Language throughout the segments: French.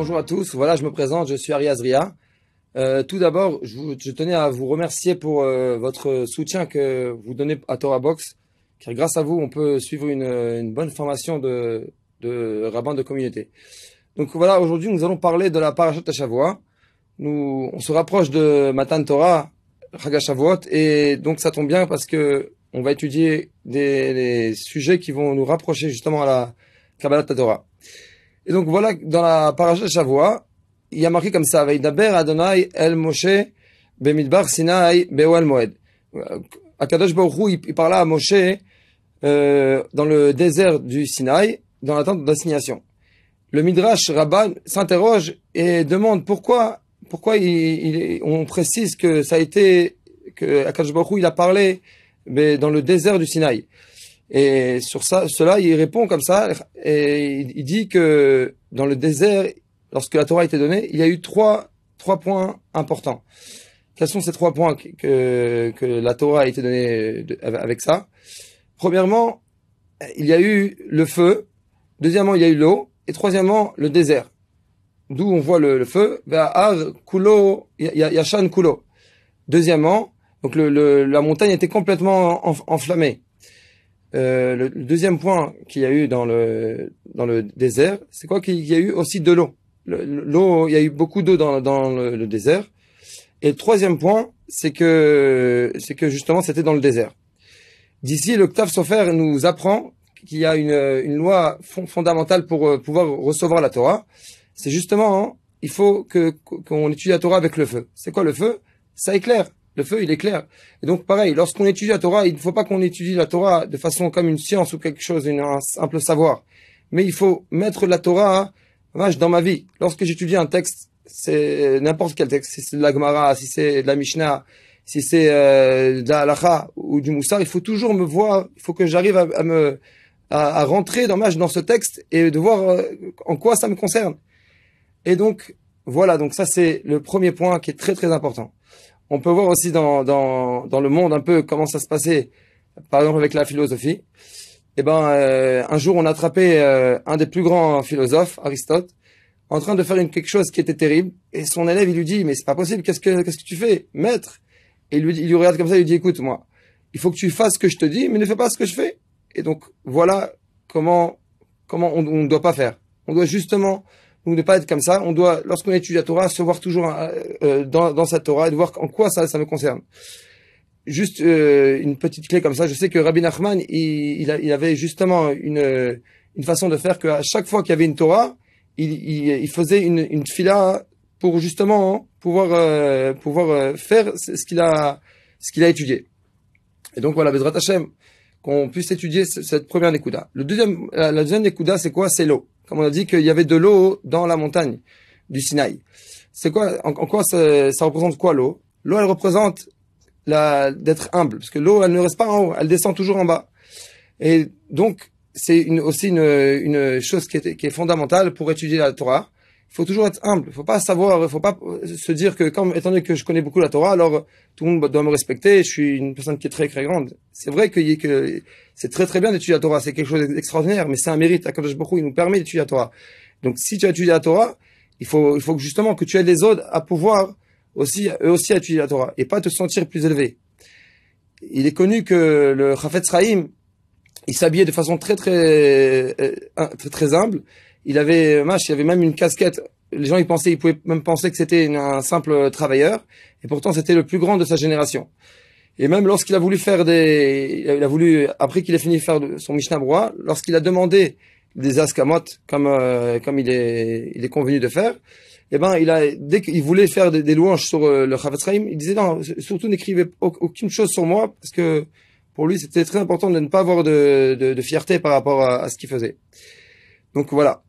Bonjour à tous, voilà je me présente, je suis Ari Azria. Tout d'abord, je tenais à vous remercier pour votre soutien que vous donnez à Torah Box, car grâce à vous on peut suivre une bonne formation de rabbin de communauté. Donc voilà, aujourd'hui nous allons parler de la Parashat Shavua. On se rapproche de Matan Torah, Chag HaShavuot, et donc ça tombe bien parce que on va étudier des sujets qui vont nous rapprocher justement à la Kabbalat Torah. Et donc voilà, dans la Parashat Shavua, il y a marqué comme ça: Vaidaber Adonai el Moshe bemidbar Sinai be'ohel moed. Akadosh Baruch Hu, il parla à Moshe dans le désert du Sinaï, dans la tente d'assignation. Le Midrash Rabban s'interroge et demande pourquoi on précise que ça a été, que Akadosh Baruch Hu, il a parlé dans le désert du Sinaï. Et sur cela, il répond comme ça, et il dit que dans le désert, lorsque la Torah a été donnée, il y a eu trois points importants. Quels sont ces 3 points que la Torah a été donnée avec ça? Premièrement, il y a eu le feu. Deuxièmement, il y a eu l'eau. Et troisièmement, le désert. D'où on voit le feu. Ve'ahar kulo yashan kulo. Deuxièmement, donc la montagne était complètement enflammée. Le deuxième point qu'il y a eu dans le désert, c'est quoi? Qu'il y a eu aussi de l'eau. L'eau, il y a eu beaucoup d'eau dans le désert. Et le troisième point, c'est que justement c'était dans le désert. D'ici, le Ktav Sofer nous apprend qu'il y a une loi fondamentale pour pouvoir recevoir la Torah. C'est justement, il faut qu'on étudie la Torah avec le feu. C'est quoi le feu? Ça éclaire. Le feu, il éclaire. Et donc, pareil, lorsqu'on étudie la Torah, il ne faut pas qu'on étudie la Torah de façon comme une science ou quelque chose, un simple savoir. Mais il faut mettre la Torah, dans ma vie. Lorsque j'étudie un texte, c'est n'importe quel texte, si c'est de la Gemara, si c'est de la Mishnah, si c'est de la Halacha ou du Moussar, il faut toujours me voir, il faut que j'arrive à rentrer dans ce texte et de voir en quoi ça me concerne. Et donc, voilà, donc ça c'est le premier point qui est très très important. On peut voir aussi dans le monde un peu comment ça se passait, par exemple avec la philosophie. Un jour on a attrapé un des plus grands philosophes, Aristote, en train de faire quelque chose qui était terrible, et son élève il lui dit: mais c'est pas possible, qu'est-ce que tu fais, maître? Et il lui regarde comme ça, il lui dit: écoute, moi, il faut que tu fasses ce que je te dis, mais ne fais pas ce que je fais. Et donc voilà comment on ne doit pas faire. On doit justement ne pas être comme ça. On doit, lorsqu'on étudie la Torah, se voir toujours dans cette Torah et de voir en quoi ça me concerne. Juste une petite clé comme ça. Je sais que Rabbi Nachman, il avait justement une façon de faire qu'à chaque fois qu'il y avait une Torah, il faisait une tfila pour justement pouvoir faire ce qu'il a étudié. Et donc voilà, Bezrat Hashem, qu'on puisse étudier cette première Nekuda. La deuxième Nekuda, c'est quoi? C'est l'eau. Comme on a dit qu'il y avait de l'eau dans la montagne du Sinaï. C'est quoi? En quoi ça représente quoi l'eau? L'eau, elle représente d'être humble, parce que l'eau, elle ne reste pas en haut, elle descend toujours en bas. Et donc, c'est aussi une chose qui est fondamentale pour étudier la Torah. Il faut toujours être humble. Il faut pas se dire que étant donné que je connais beaucoup la Torah, alors tout le monde doit me respecter. Je suis une personne qui est très très grande. C'est vrai que c'est très très bien d'étudier la Torah. C'est quelque chose d'extraordinaire, mais c'est un mérite. Akadosh Baruch Hu, il nous permet d'étudier la Torah. Donc, si tu as étudié la Torah, il faut que justement que tu aides les autres à pouvoir eux aussi à étudier la Torah et pas te sentir plus élevé. Il est connu que le Chafetz Chaim, il s'habillait de façon très très très humble. Il avait même une casquette. Les gens, ils pouvaient même penser que c'était un simple travailleur. Et pourtant, c'était le plus grand de sa génération. Et même lorsqu'il a voulu après qu'il ait fini de faire son Mishnah Brura, lorsqu'il a demandé des askamot, comme il est convenu de faire, dès qu'il voulait faire des louanges sur le Chafetz Chaim, il disait: non, surtout n'écrivez aucune chose sur moi, parce que pour lui, c'était très important de ne pas avoir de fierté par rapport à ce qu'il faisait. Donc voilà.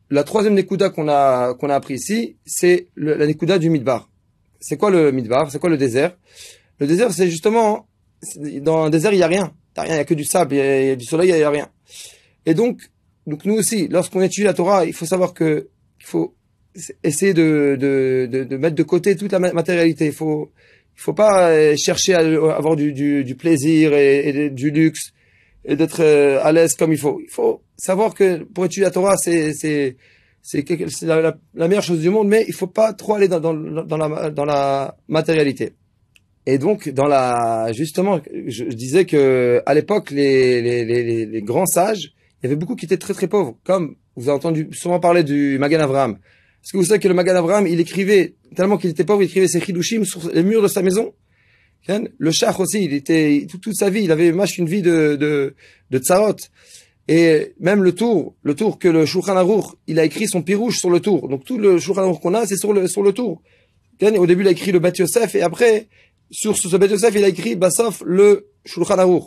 La troisième Nekuda qu'on a appris ici, c'est la Nekuda du Midbar. C'est quoi le Midbar? C'est quoi le désert? Le désert, c'est justement, dans un désert, il y a rien. Il y a que du sable, il y a du soleil, il y a rien. Et donc nous aussi, lorsqu'on étudie la Torah, il faut savoir qu'il faut essayer de mettre de côté toute la matérialité. Il faut pas chercher à avoir du plaisir et du luxe et d'être à l'aise comme il faut. Il faut savoir que pour étudier la Torah, c'est c'est la meilleure chose du monde, mais il faut pas trop aller dans la matérialité. Et donc, justement, je disais que à l'époque, les grands sages, il y avait beaucoup qui étaient très très pauvres, comme vous avez entendu souvent parler du Magan Avraham. Est-ce que vous savez que le Magan Avraham, il écrivait, tellement qu'il était pauvre, il écrivait ses chidushim sur les murs de sa maison? Le Shach aussi, toute sa vie, il avait une vie de tsarot. Et même le tour que le Shulchan Aruch, il a écrit son pirouche sur le tour. Donc tout le Shulchan Aruch qu'on a, c'est sur le tour. Au début, il a écrit le Bet Yosef, et après, sur ce Bet Yosef, il a écrit Bassof, le Shulchan Aruch.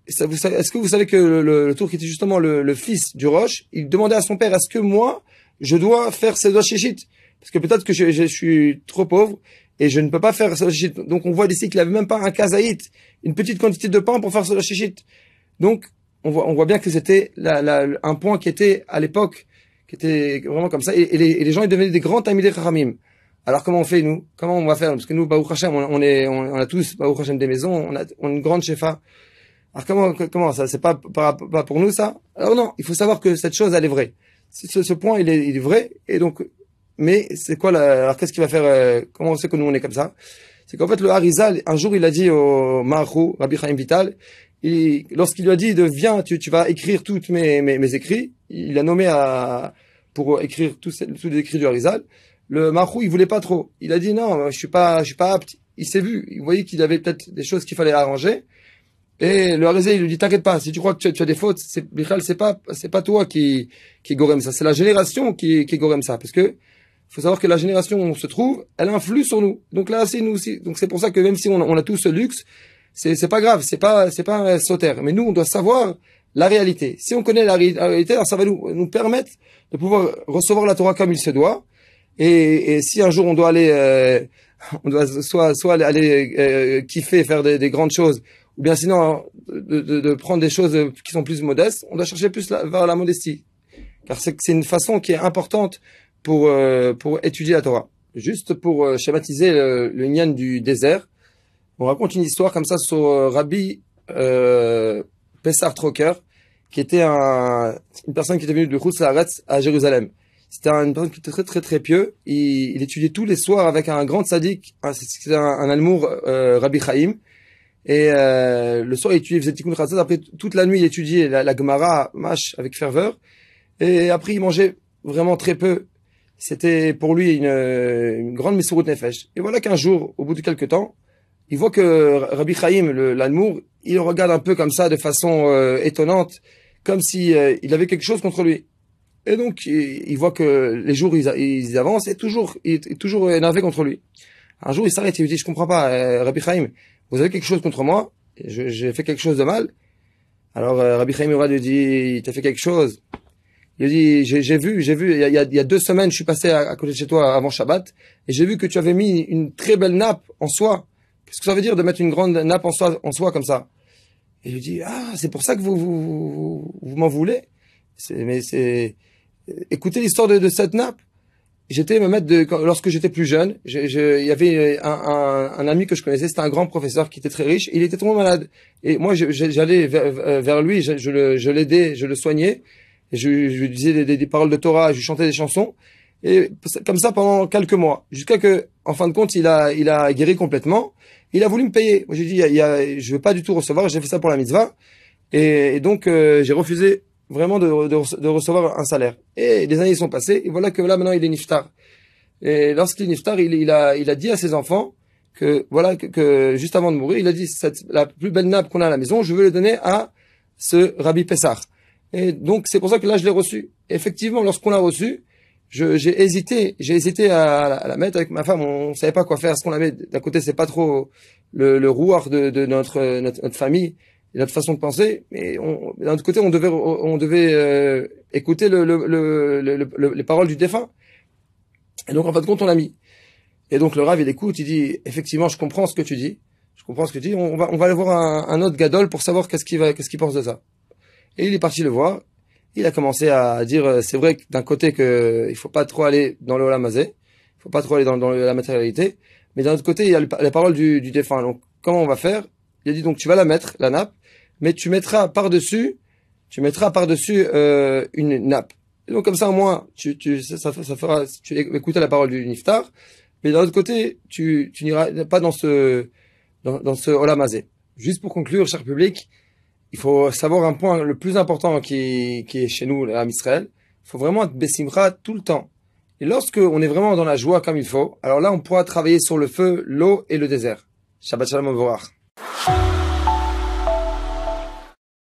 Est-ce que vous savez que le tour qui était justement le fils du Roche, il demandait à son père, est-ce que moi, je dois faire Sedosh Shishit? Parce que peut-être que je suis trop pauvre, et je ne peux pas faire Sedosh Shishit. Donc on voit ici qu'il avait même pas un kazaït, une petite quantité de pain pour faire Sedosh Shishit. Donc, on voit bien que c'était un point qui était, à l'époque, qui était vraiment comme ça, et les gens, ils devenaient des grands Talmidei Chachamim. Alors comment on fait, nous? Comment on va faire? Parce que nous, Baruch Hashem, on a tous, Baruch Hashem, des maisons, on a une grande shefa. Alors comment ça? C'est pas pour nous, ça? Alors non, il faut savoir que cette chose, elle est vraie. Ce point, il est vrai, et donc, mais c'est quoi alors qu'est-ce qu'il va faire, comment on sait que nous on est comme ça? C'est qu'en fait, le Harizal, un jour, il a dit au Maharou, Rabbi Chaim Vital, lorsqu'il lui a dit viens, tu vas écrire tous mes écrits, il a nommé pour écrire tous les écrits du Harizal. Le Maharou, il voulait pas trop. Il a dit non, je suis pas apte. Il s'est vu, il voyait qu'il avait peut-être des choses qu'il fallait arranger. Et le Harizal, il lui dit t'inquiète pas, si tu crois que tu as des fautes, c'est pas toi qui gorème ça, c'est la génération qui gorème ça, parce que faut savoir que la génération où on se trouve, elle influe sur nous. Donc là, c'est nous aussi. Donc c'est pour ça que même si on a tout ce luxe, c'est pas grave, c'est pas un sautère. Mais nous, on doit savoir la réalité. Si on connaît la réalité, alors ça va nous permettre de pouvoir recevoir la Torah comme il se doit. Et si un jour on doit aller, on doit soit aller kiffer, faire des grandes choses, ou bien sinon de prendre des choses qui sont plus modestes, on doit chercher plus vers la modestie. Car c'est une façon qui est importante pour étudier la Torah. Juste pour schématiser le nyan du désert, on raconte une histoire comme ça sur Rabbi Pessar Trocker, qui était une personne qui était venue de Chutz Laaretz à Jérusalem. C'était une personne qui était très très très pieux. Il étudiait tous les soirs avec un grand tzaddik, c'était un almour, Rabbi Chaim. Et le soir, il faisait Tikkun Chatzot. Après, toute la nuit, il étudiait la Gemara, Mash, avec ferveur. Et après, il mangeait vraiment très peu. C'était pour lui une grande Mesurut Nefesh. Et voilà qu'un jour, au bout de quelques temps, il voit que Rabbi Chaim, l'almour, il le regarde un peu comme ça, de façon étonnante, comme si il avait quelque chose contre lui. Et donc, il voit que les jours, ils avancent, et il est toujours énervé contre lui. Un jour, il s'arrête et lui dit, je comprends pas, Rabbi Chaim, vous avez quelque chose contre moi? J'ai fait quelque chose de mal? Alors, Rabbi Chaim lui dit, t'as fait quelque chose? Il dit, j'ai vu, il y a 2 semaines, je suis passé à côté de chez toi avant Shabbat, et j'ai vu que tu avais mis une très belle nappe en soie. Qu'est-ce que ça veut dire de mettre une grande nappe en soie comme ça? Et je lui dis, c'est pour ça que vous m'en voulez? Écoutez l'histoire de cette nappe. Lorsque j'étais plus jeune, il y avait un ami que je connaissais, c'était un grand professeur qui était très riche, il était trop malade. Et moi, j'allais vers lui, je l'aidais, je le soignais, et je lui disais des paroles de Torah, je lui chantais des chansons, et comme ça pendant quelques mois, jusqu'à que, en fin de compte, il a guéri complètement. Il a voulu me payer. Moi, j'ai dit, je veux pas du tout recevoir, j'ai fait ça pour la mitzvah, et donc j'ai refusé vraiment de recevoir un salaire. Et les années sont passées, et voilà que là, maintenant, il est niftar. Et lorsqu'il est niftar, il a dit à ses enfants que, voilà, que juste avant de mourir, il a dit, la plus belle nappe qu'on a à la maison, je veux le donner à ce Rabbi Pessar. Et donc, c'est pour ça que là, je l'ai reçu. Et effectivement, lorsqu'on l'a reçu, j'ai hésité à la mettre avec ma femme, on savait pas quoi faire. Est-ce qu'on la met d'un côté, c'est pas trop le rouard de notre famille, et notre façon de penser, mais d'un autre côté, on devait écouter les paroles du défunt. Et donc, en fin de compte, on l'a mis. Et donc, le Rav, il écoute, il dit, effectivement, je comprends ce que tu dis. On va aller voir un autre gadol pour savoir qu'est-ce qu'il pense de ça. Et il est parti le voir. Il a commencé à dire, c'est vrai que d'un côté il faut pas trop aller dans le olam hazé, il faut pas trop aller dans la matérialité, mais d'un autre côté, il y a les paroles du défunt. Donc, comment on va faire? Il a dit, donc, tu vas la mettre, la nappe, mais tu mettras par-dessus, une nappe. Et donc comme ça au moins ça fera tu écouter la parole du niftar, mais d'un autre côté tu n'iras pas dans ce olam hazé. Juste pour conclure, cher public, il faut savoir un point le plus important qui est chez nous, l'Am Israël. Il faut vraiment être bessimra tout le temps. Et lorsque on est vraiment dans la joie comme il faut, alors là on pourra travailler sur le feu, l'eau et le désert. Shabbat shalom mevorach.